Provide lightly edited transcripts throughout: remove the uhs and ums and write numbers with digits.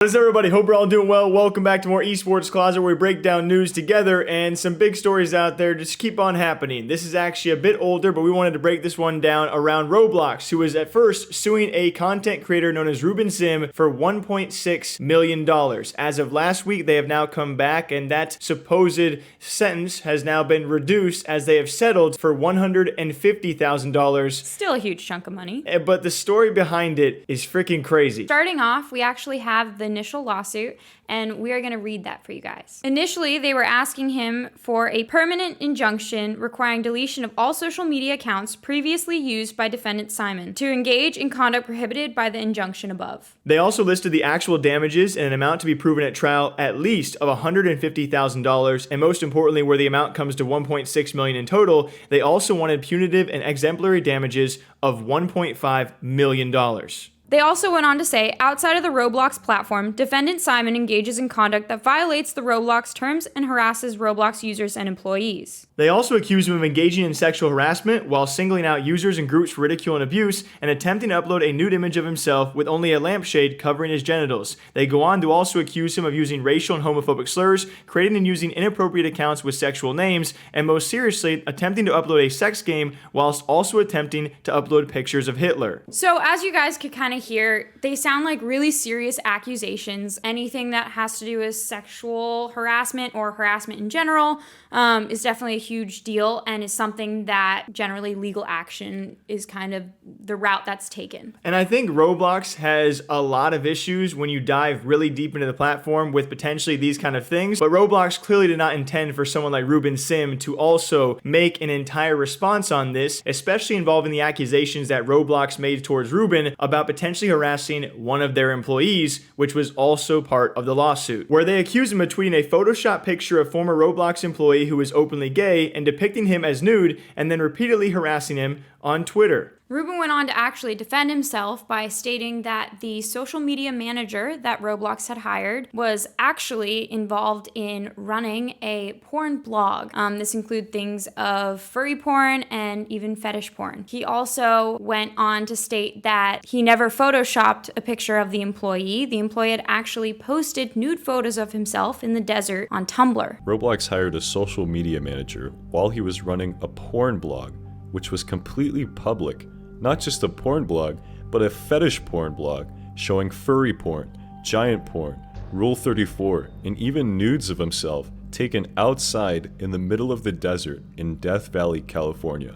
What is everybody? Hope you're all doing well. Welcome back to more Esports Closet, where we break down news together and some big stories out there just keep on happening. This is actually a bit older, but we wanted to break this one down around Roblox, who was at first suing a content creator known as Ruben Sim for $1.6 million. As of last week, they have now come back, and that supposed sentence has now been reduced as they have settled for $150,000. Still a huge chunk of money. But the story behind it is freaking crazy. Starting off, we actually have the initial lawsuit, and we are going to read that for you guys. Initially, they were asking him for a permanent injunction requiring deletion of all social media accounts previously used by defendant Simon to engage in conduct prohibited by the injunction above. They also listed the actual damages and an amount to be proven at trial at least of $150,000, and most importantly, where the amount comes to $1.6 million in total, they also wanted punitive and exemplary damages of $1.5 million. They also went on to say, outside of the Roblox platform, defendant Simon engages in conduct that violates the Roblox terms and harasses Roblox users and employees. They also accused him of engaging in sexual harassment while singling out users and groups for ridicule and abuse and attempting to upload a nude image of himself with only a lampshade covering his genitals. They go on to also accuse him of using racial and homophobic slurs, creating and using inappropriate accounts with sexual names, and most seriously, attempting to upload a sex game whilst also attempting to upload pictures of Hitler. So as you guys could kind of hear, they sound like really serious accusations. Anything that has to do with sexual harassment or harassment in general is definitely a huge deal and is something that generally legal action is kind of the route that's taken. And I think Roblox has a lot of issues when you dive really deep into the platform with potentially these kind of things, but Roblox clearly did not intend for someone like Ruben Sim to also make an entire response on this, especially involving the accusations that Roblox made towards Ruben about potentially harassing one of their employees, which was also part of the lawsuit, where they accused him of tweeting a Photoshop picture of a former Roblox employee who was openly gay and depicting him as nude and then repeatedly harassing him on Twitter. Ruben went on to actually defend himself by stating that the social media manager that Roblox had hired was actually involved in running a porn blog. This included things of furry porn and even fetish porn. He also went on to state that he never photoshopped a picture of the employee. The employee had actually posted nude photos of himself in the desert on Tumblr. Roblox hired a social media manager while he was running a porn blog, which was completely public. Not just a porn blog, but a fetish porn blog showing furry porn, giant porn, Rule 34, and even nudes of himself taken outside in the middle of the desert in Death Valley, California.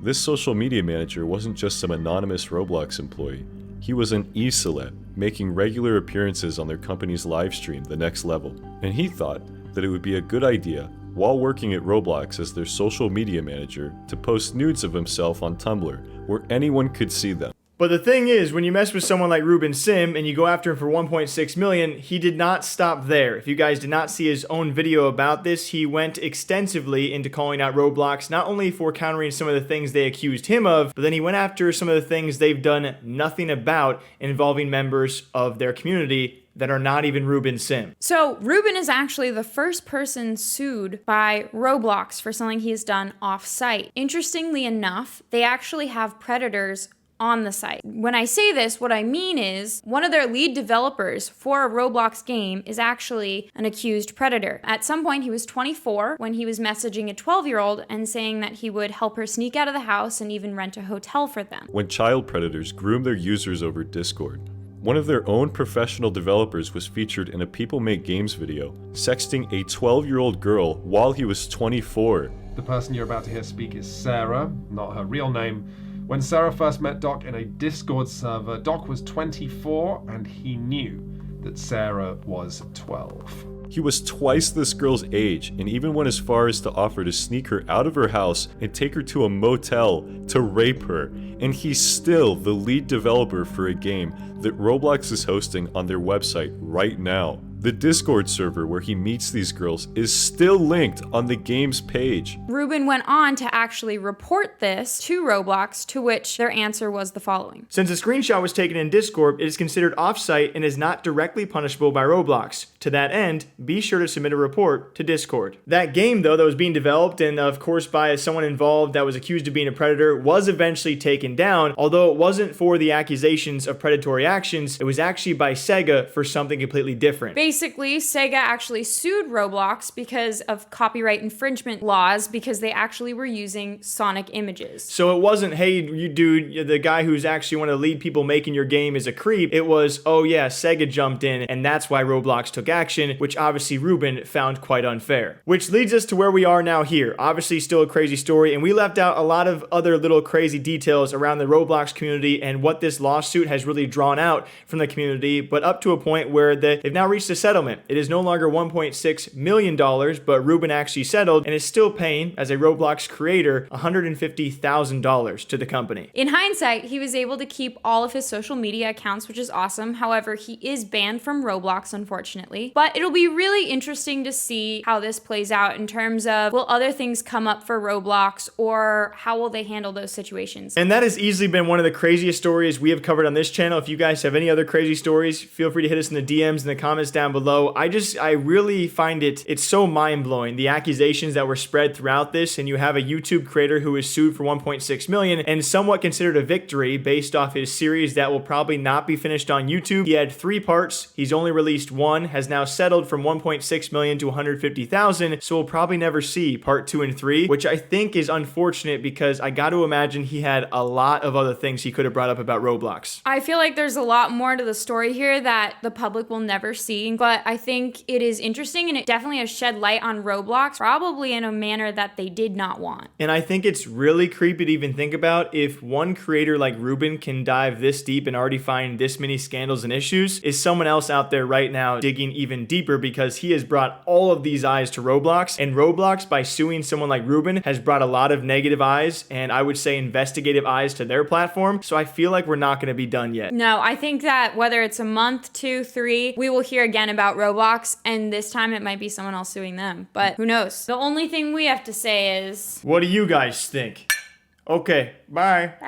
This social media manager wasn't just some anonymous Roblox employee. He was an e-celeb, making regular appearances on their company's live stream, The Next Level. And he thought that it would be a good idea, while working at Roblox as their social media manager, to post nudes of himself on Tumblr, where anyone could see them. But the thing is, when you mess with someone like Ruben Sim and you go after him for $1.6 million, he did not stop there. If you guys did not see his own video about this, he went extensively into calling out Roblox, not only for countering some of the things they accused him of, but then he went after some of the things they've done nothing about involving members of their community that are not even Ruben Sim. So Ruben is actually the first person sued by Roblox for something he has done off-site. Interestingly enough, they actually have predators on the site. When I say this, what I mean is one of their lead developers for a Roblox game is actually an accused predator. At some point, he was 24 when he was messaging a 12-year-old and saying that he would help her sneak out of the house and even rent a hotel for them. When child predators groom their users over Discord, one of their own professional developers was featured in a People Make Games video, sexting a 12-year-old girl while he was 24. The person you're about to hear speak is Sarah, not her real name. When Sarah first met Doc in a Discord server, Doc was 24 and he knew that Sarah was 12. He was twice this girl's age and even went as far as to offer to sneak her out of her house and take her to a motel to rape her. And he's still the lead developer for a game that Roblox is hosting on their website right now. The Discord server where he meets these girls is still linked on the game's page. Ruben went on to actually report this to Roblox, to which their answer was the following. Since a screenshot was taken in Discord, it is considered off-site and is not directly punishable by Roblox. To that end, be sure to submit a report to Discord. That game, though, that was being developed and of course by someone involved that was accused of being a predator, was eventually taken down, although it wasn't for the accusations of predatory actions, it was actually by Sega for something completely different. Basically, Sega actually sued Roblox because of copyright infringement laws because they actually were using Sonic images. So it wasn't, hey, you dude, the guy who's actually one of the lead people making your game is a creep. It was, oh yeah, Sega jumped in and that's why Roblox took action, which obviously Ruben found quite unfair. Which leads us to where we are now here. Obviously still a crazy story, and we left out a lot of other little crazy details around the Roblox community and what this lawsuit has really drawn out from the community, but up to a point where they've now reached a settlement. It is no longer $1.6 million, but Ruben actually settled and is still paying, as a Roblox creator, $150,000 to the company. In hindsight, he was able to keep all of his social media accounts, which is awesome. However, he is banned from Roblox, unfortunately. But it'll be really interesting to see how this plays out in terms of, will other things come up for Roblox, or how will they handle those situations? And that has easily been one of the craziest stories we have covered on this channel. If you guys have any other crazy stories, feel free to hit us in the DMs in the comments down below. I really find it's so mind-blowing, the accusations that were spread throughout this, and you have a YouTube creator who is sued for $1.6 million and somewhat considered a victory based off his series that will probably not be finished on YouTube. He had 3 parts, he's only released 1, has now settled from $1.6 million to $150,000, so we'll probably never see part 2 and 3, which I think is unfortunate because I got to imagine he had a lot of other things he could have brought up about Roblox. I feel like there's a lot more to the story here that the public will never see, but I think it is interesting and it definitely has shed light on Roblox, probably in a manner that they did not want. And I think it's really creepy to even think about if one creator like Ruben can dive this deep and already find this many scandals and issues, is someone else out there right now digging even deeper because he has brought all of these eyes to Roblox, and Roblox, by suing someone like Ruben, has brought a lot of negative eyes and I would say investigative eyes to their platform, so I feel like we're not going to be done yet. No, I think that whether it's a month, 2, 3, we will hear again about Roblox, and this time it might be someone else suing them, but who knows? The only thing we have to say is, what do you guys think? Okay, bye. bye.